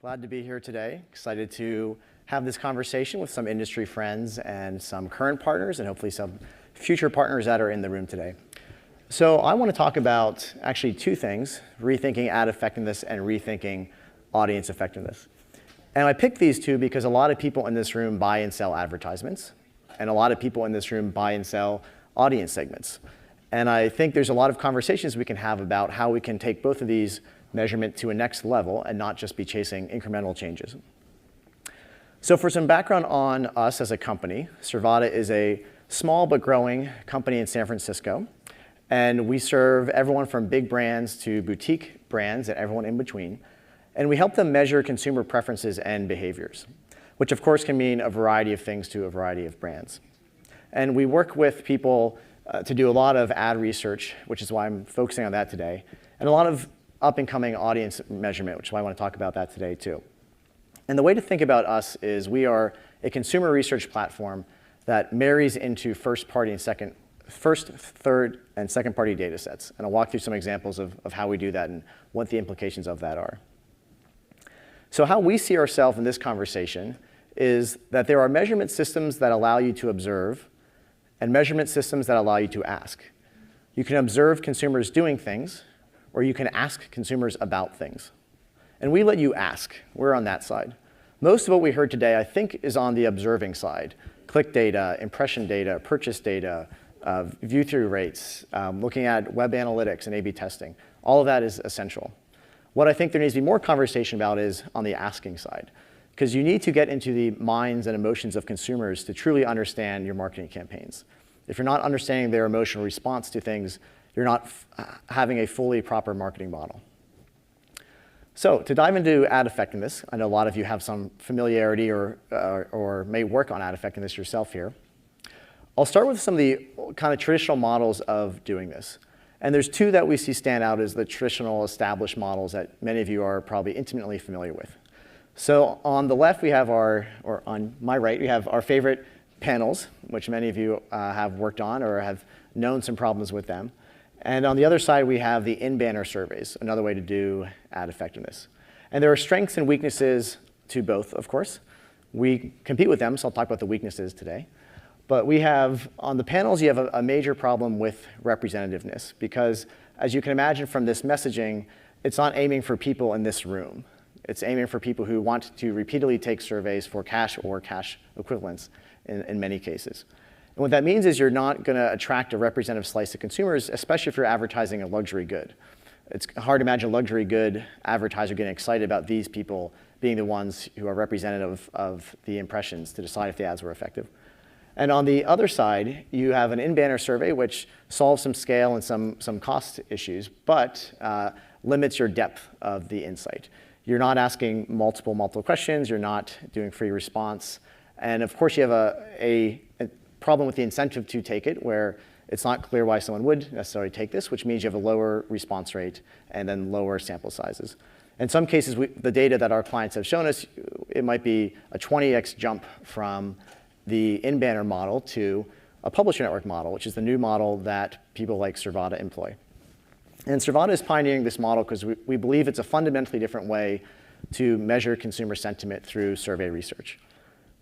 Glad to be here today. Excited to have this conversation with some industry friends and some current partners and hopefully some future partners that are in the room today. So I want to talk about actually two things, rethinking ad effectiveness and rethinking audience effectiveness. And I picked these two because a lot of people in this room buy and sell advertisements, and a lot of people in this room buy and sell audience segments. And I think there's a lot of conversations we can have about how we can take both of these measurement to a next level and not just be chasing incremental changes. So for some background on us as a company, Servata is a small but growing company in San Francisco. And we serve everyone from big brands to boutique brands and everyone in between. And we help them measure consumer preferences and behaviors, which of course can mean a variety of things to a variety of brands. And we work with people to do a lot of ad research, which is why I'm focusing on that today, and a lot of up-and-coming audience measurement, which is why I want to talk about that today too. And the way to think about us is we are a consumer research platform that marries into first, third, and second-party data sets. And I'll walk through some examples of how we do that and what the implications of that are. So how we see ourselves in this conversation is that there are measurement systems that allow you to observe and measurement systems that allow you to ask. You can observe consumers doing things, or you can ask consumers about things. And we let you ask. We're on that side. Most of what we heard today, I think, is on the observing side. Click data, impression data, purchase data, view-through rates, looking at web analytics and A/B testing. All of that is essential. What I think there needs to be more conversation about is on the asking side, because you need to get into the minds and emotions of consumers to truly understand your marketing campaigns. If you're not understanding their emotional response to things, you're not having a fully proper marketing model. So to dive into ad effectiveness, I know a lot of you have some familiarity or may work on ad effectiveness yourself here. I'll start with some of the kind of traditional models of doing this. And there's two that we see stand out as the traditional established models that many of you are probably intimately familiar with. So on the left, we have or on my right, we have our favorite panels, which many of you have worked on or have known some problems with them. And on the other side, we have the in-banner surveys, another way to do ad effectiveness. And there are strengths and weaknesses to both, of course. We compete with them, so I'll talk about the weaknesses today. But we have, on the panels, you have a major problem with representativeness, because as you can imagine from this messaging, it's not aiming for people in this room. It's aiming for people who want to repeatedly take surveys for cash or cash equivalents in many cases. And what that means is you're not going to attract a representative slice of consumers, especially if you're advertising a luxury good. It's hard to imagine a luxury good advertiser getting excited about these people being the ones who are representative of the impressions to decide if the ads were effective. And on the other side, you have an in-banner survey, which solves some scale and some cost issues, but limits your depth of the insight. You're not asking multiple questions. You're not doing free response. And of course, you have a problem with the incentive to take it, where it's not clear why someone would necessarily take this, which means you have a lower response rate and then lower sample sizes. In some cases, the data that our clients have shown us, it might be a 20x jump from the in-banner model to a publisher network model, which is the new model that people like Servata employ. And Servata is pioneering this model because we believe it's a fundamentally different way to measure consumer sentiment through survey research.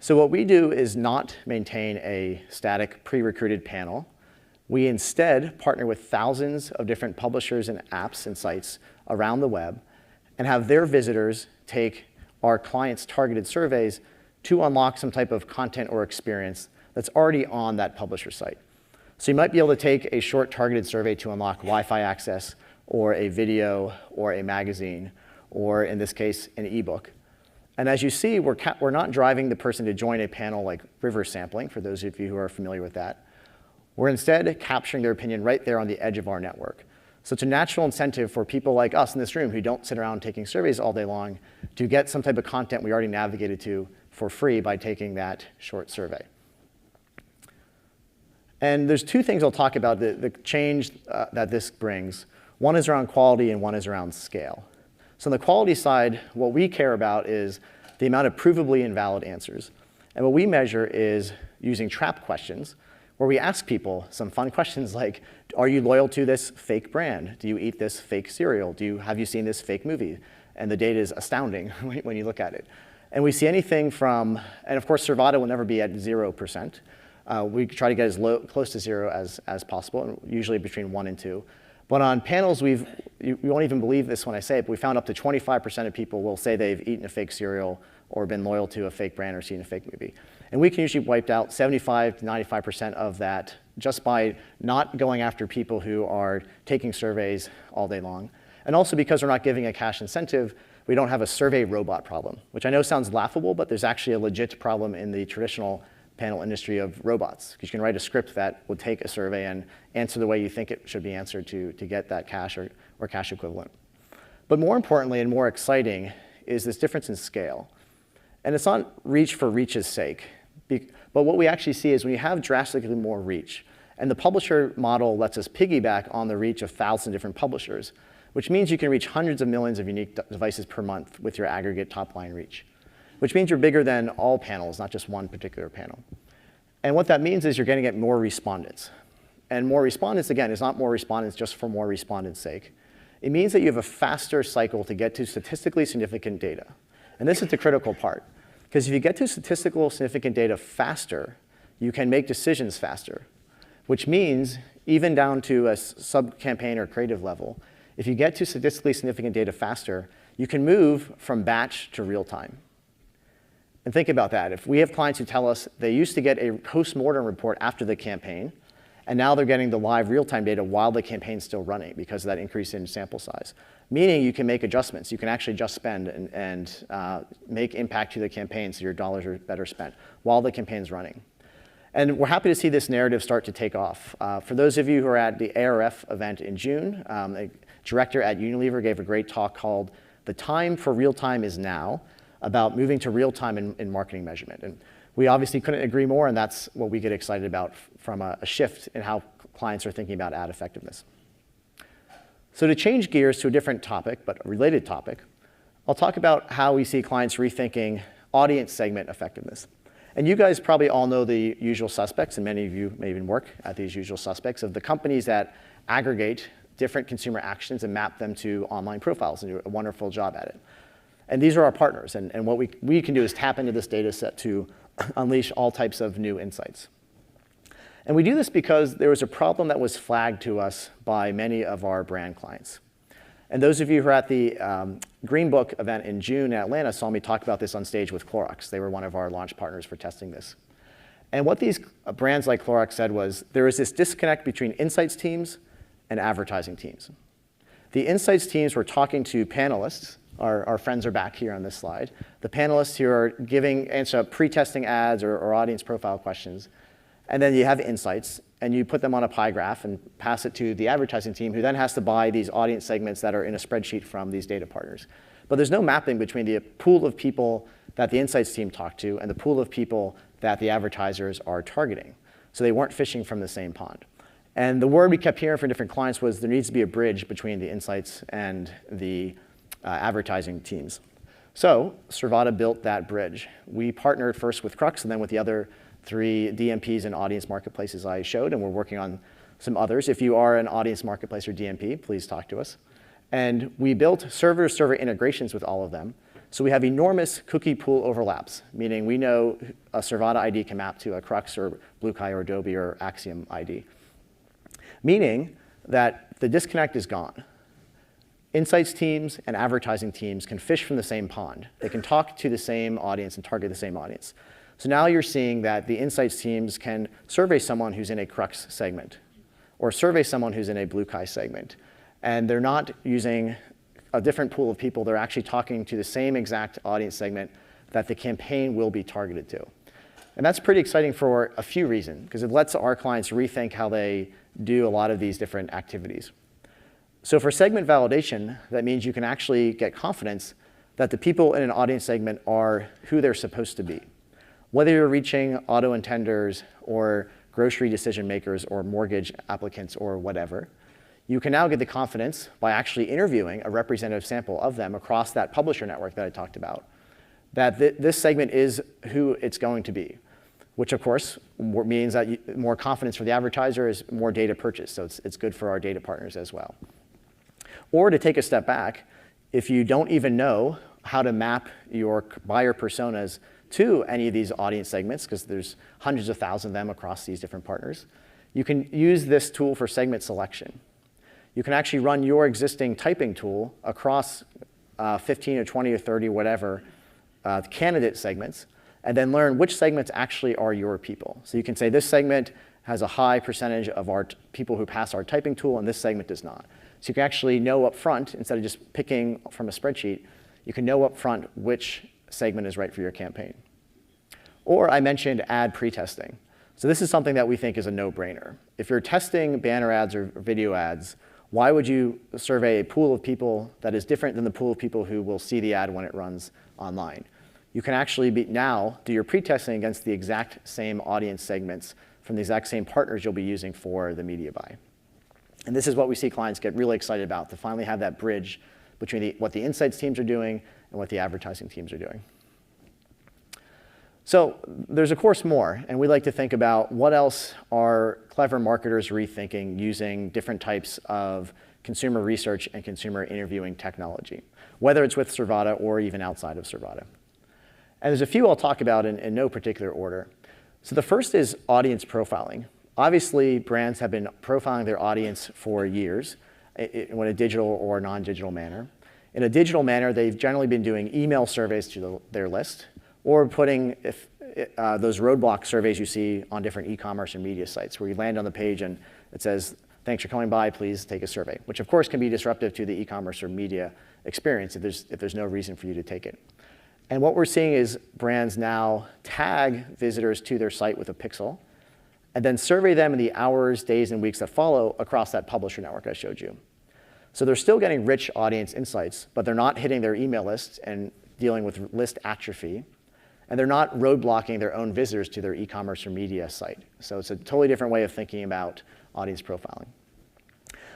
So what we do is not maintain a static pre-recruited panel. We instead partner with thousands of different publishers and apps and sites around the web and have their visitors take our clients' targeted surveys to unlock some type of content or experience that's already on that publisher site. So you might be able to take a short targeted survey to unlock Wi-Fi access or a video or a magazine or, in this case, an ebook. And as you see, we're not driving the person to join a panel like river sampling, for those of you who are familiar with that. We're instead capturing their opinion right there on the edge of our network. So it's a natural incentive for people like us in this room who don't sit around taking surveys all day long to get some type of content we already navigated to for free by taking that short survey. And there's two things I'll talk about, the change that this brings. One is around quality and one is around scale. So on the quality side, what we care about is the amount of provably invalid answers. And what we measure is using trap questions, where we ask people some fun questions like, are you loyal to this fake brand? Do you eat this fake cereal? Have you seen this fake movie? and the data is astounding when you look at it. And we see anything from, and of course, Servata will never be at 0%. We try to get as close to 0 as possible, usually between 1 and 2. But on panels, you won't even believe this when I say it, but we found up to 25% of people will say they've eaten a fake cereal or been loyal to a fake brand or seen a fake movie. And we can usually wipe out 75 to 95% of that just by not going after people who are taking surveys all day long. And also because we're not giving a cash incentive, we don't have a survey robot problem, which I know sounds laughable, but there's actually a legit problem in the traditional panel industry of robots. Because you can write a script that would take a survey and answer the way you think it should be answered to get that cash or cash equivalent. But more importantly and more exciting is this difference in scale. And it's not reach for reach's sake. But what we actually see is when you have drastically more reach, and the publisher model lets us piggyback on the reach of thousands of different publishers, which means you can reach hundreds of millions of unique devices per month with your aggregate top-line reach, which means you're bigger than all panels, not just one particular panel. And what that means is you're going to get more respondents. And more respondents, again, is not more respondents just for more respondents' sake. It means that you have a faster cycle to get to statistically significant data. And this is the critical part. Because if you get to statistical significant data faster, you can make decisions faster, which means even down to a sub-campaign or creative level, if you get to statistically significant data faster, you can move from batch to real time. And think about that. If we have clients who tell us they used to get a post-mortem report after the campaign, and now they're getting the live real-time data while the campaign's still running because of that increase in sample size. Meaning you can make adjustments. You can actually just spend and make impact to the campaign so your dollars are better spent while the campaign's running. And we're happy to see this narrative start to take off. For those of you who are at the ARF event in June, a director at Unilever gave a great talk called "The Time for Real Time is Now," about moving to real time in marketing measurement. And we obviously couldn't agree more, and that's what we get excited about from a shift in how clients are thinking about ad effectiveness. So to change gears to a different topic, but a related topic, I'll talk about how we see clients rethinking audience segment effectiveness. And you guys probably all know the usual suspects, and many of you may even work at these usual suspects, of the companies that aggregate different consumer actions and map them to online profiles and do a wonderful job at it. And these are our partners, and what we can do is tap into this data set to unleash all types of new insights. And we do this because there was a problem that was flagged to us by many of our brand clients. And those of you who are at the Green Book event in June in Atlanta saw me talk about this on stage with Clorox. They were one of our launch partners for testing this. And what these brands like Clorox said was there is this disconnect between insights teams and advertising teams. The insights teams were talking to panelists. Our friends are back here on this slide. The panelists who are answer pre-testing ads or audience profile questions. And then you have insights, and you put them on a pie graph and pass it to the advertising team, who then has to buy these audience segments that are in a spreadsheet from these data partners. But there's no mapping between the pool of people that the insights team talked to and the pool of people that the advertisers are targeting. So they weren't fishing from the same pond. And the word we kept hearing from different clients was there needs to be a bridge between the insights and the advertising teams. So Servata built that bridge. We partnered first with Crux and then with the other 3 DMPs and audience marketplaces I showed, and we're working on some others. If you are an audience marketplace or DMP, please talk to us. And we built server-to-server integrations with all of them. So we have enormous cookie pool overlaps, meaning we know a Servata ID can map to a Crux or BlueKai or Adobe or Acxiom ID. Meaning that the disconnect is gone. Insights teams and advertising teams can fish from the same pond. They can talk to the same audience and target the same audience. So now you're seeing that the insights teams can survey someone who's in a Crux segment or survey someone who's in a BlueKai segment. And they're not using a different pool of people. They're actually talking to the same exact audience segment that the campaign will be targeted to. And that's pretty exciting for a few reasons, because it lets our clients rethink how they do a lot of these different activities. So for segment validation, that means you can actually get confidence that the people in an audience segment are who they're supposed to be. Whether you're reaching auto intenders or grocery decision makers or mortgage applicants or whatever, you can now get the confidence by actually interviewing a representative sample of them across that publisher network that I talked about, that this segment is who it's going to be, which of course means that more confidence for the advertiser is more data purchase, so it's good for our data partners as well. Or to take a step back, if you don't even know how to map your buyer personas to any of these audience segments, because there's hundreds of thousands of them across these different partners, you can use this tool for segment selection. You can actually run your existing typing tool across 15 or 20 or 30, whatever, candidate segments, and then learn which segments actually are your people. So you can say this segment has a high percentage of our people who pass our typing tool, and this segment does not. So you can actually know up front, instead of just picking from a spreadsheet, you can know up front which segment is right for your campaign. Or I mentioned ad pre-testing. So this is something that we think is a no-brainer. If you're testing banner ads or video ads, why would you survey a pool of people that is different than the pool of people who will see the ad when it runs online? You can actually now do your pre-testing against the exact same audience segments from the exact same partners you'll be using for the media buy. And this is what we see clients get really excited about, to finally have that bridge between what the insights teams are doing and what the advertising teams are doing. So there's, of course, more, and we like to think about what else are clever marketers rethinking using different types of consumer research and consumer interviewing technology, whether it's with Servata or even outside of Servata. And there's a few I'll talk about in no particular order. So the first is audience profiling. Obviously, brands have been profiling their audience for years in a digital or non-digital manner. In a digital manner, they've generally been doing email surveys to their list, or putting those roadblock surveys you see on different e-commerce and media sites, where you land on the page and it says, thanks for coming by, please take a survey, which of course can be disruptive to the e-commerce or media experience if there's no reason for you to take it. And what we're seeing is brands now tag visitors to their site with a pixel, and then survey them in the hours, days, and weeks that follow across that publisher network I showed you. So they're still getting rich audience insights, but they're not hitting their email lists and dealing with list atrophy, and they're not roadblocking their own visitors to their e-commerce or media site. So it's a totally different way of thinking about audience profiling.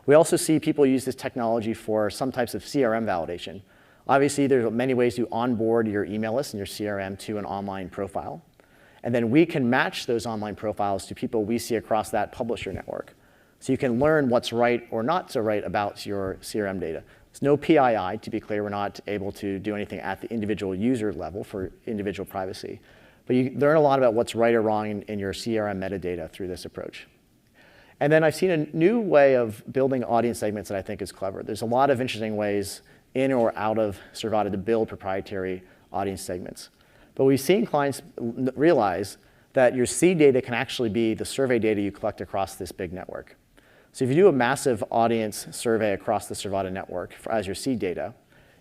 We also see people use this technology for some types of CRM validation. Obviously, there's many ways to onboard your email list and your CRM to an online profile. And then we can match those online profiles to people we see across that publisher network. So you can learn what's right or not so right about your CRM data. There's no PII, to be clear. We're not able to do anything at the individual user level for individual privacy. But you learn a lot about what's right or wrong in your CRM metadata through this approach. And then I've seen a new way of building audience segments that I think is clever. There's a lot of interesting ways in or out of Servata to build proprietary audience segments. But we've seen clients realize that your seed data can actually be the survey data you collect across this big network. So if you do a massive audience survey across the Servata network as your seed data,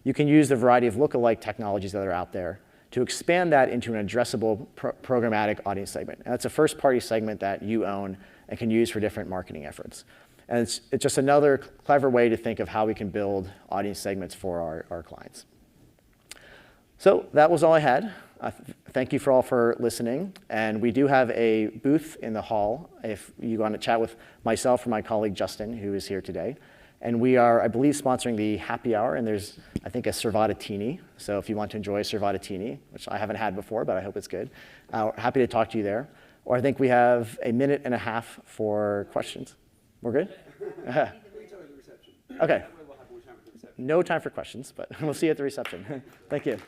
you can use the variety of lookalike technologies that are out there to expand that into an addressable programmatic audience segment. And that's a first-party segment that you own and can use for different marketing efforts. And it's just another clever way to think of how we can build audience segments for our clients. So that was all I had. Thank you all for listening. And we do have a booth in the hall if you want to chat with myself or my colleague Justin, who is here today. And we are, I believe, sponsoring the happy hour. And there's, I think, a Servatatini. So if you want to enjoy a Servatatini, which I haven't had before, but I hope it's good, happy to talk to you there. Or I think we have a minute and a half for questions. We're good? Okay. No time for questions, but we'll see you at the reception. Thank you.